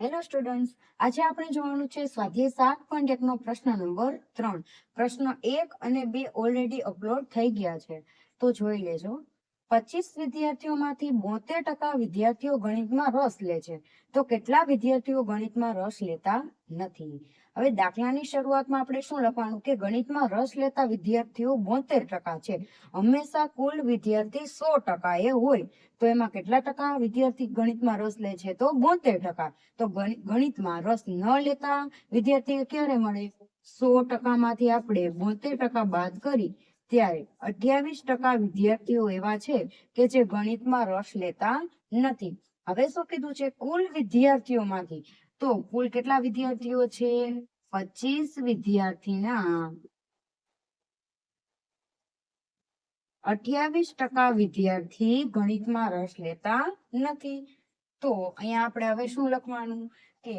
Hello students, આજે આપણે જોવાનું છે સ્વાધ્યાય 7.1 નો પ્રશ્ન નંબર 3. પ્રશ્ન 1 અને 2 ઓલરેડી અપલોડ થઈ ગયા છે, તો જોઈ લેજો. 25 વિદ્યાર્થીઓમાંથી 72% વિદ્યાર્થીઓ ગણિતમાં રસ લે છે, તો કેટલા વિદ્યાર્થીઓ ગણિતમાં રસ લેતા નથી? હવે દાખલાની શરૂઆતમાં આપણે શું લખવાનું કે ગણિતમાં રસ લેતા વિદ્યાર્થીઓ 72% છે. હંમેશા કુલ વિદ્યાર્થી 100% એ હોય તો એમાં કેટલા ટકા વિદ્યાર્થી ગણિતમાં રસ લે છે? તો 72%. તો ગણિતમાં રસ ન લેતા વિદ્યાર્થીઓ ક્યારે મળે? 100% માંથી આપણે 72% બાદ કરી ત્યારે 28% વિદ્યાર્થીઓ એવા છે કે જે ગણિતમાં રસ લેતા નથી. હવે શું કીધું છે? કુલ વિદ્યાર્થીઓમાંથી. તો કુલ કેટલા વિદ્યાર્થીઓ છે? 25 વિદ્યાર્થીના 28% વિદ્યાર્થી ગણિતમાં રસ લેતા નથી. તો અહીંયા આપણે હવે શું લખવાનું કે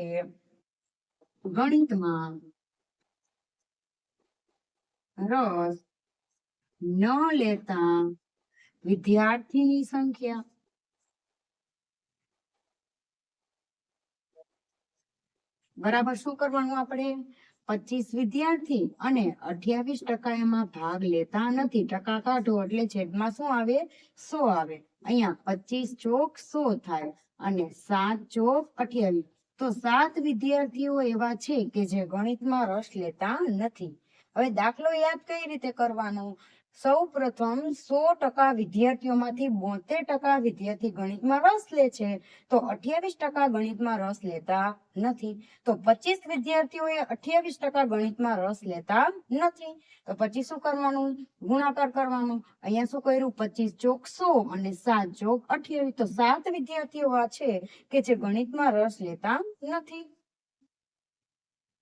ગણિતમાં રસ ન લેતા વિદ્યાર્થીની સંખ્યા બરાબર શું કરવાનું? આપણે 25 વિદ્યાર્થી અને 28% એમાં ભાગ લેતા નથી. ટકા કાઢો એટલે છેદમાં શું આવે? 100 આવે. અહીંયા 25 ચોક 100 થાય અને 7 ચોક 28. તો 7 વિદ્યાર્થીઓ એવા છે કે જે ગણિતમાં રસ લેતા નથી. હવે દાખલો યાદ કઈ રીતે કરવાનો? સૌ પ્રથમ 100% વિદ્યાર્થીઓમાંથી 72% વિદ્યાર્થી ગણિતમાં રસ લે છે, તો 28% ગણિતમાં રસ લેતા નથી. તો 25 વિદ્યાર્થીઓએ 28% ગણિતમાં રસ લેતા નથી. તો પછી શું કરવાનું? ગુણાકાર કરવાનો. અહીંયા શું કર્યું? 25 ચોક 100 અને 7 ચોક 28. તો 7 વિદ્યાર્થીઓ આ છે કે જે ગણિતમાં રસ લેતા નથી.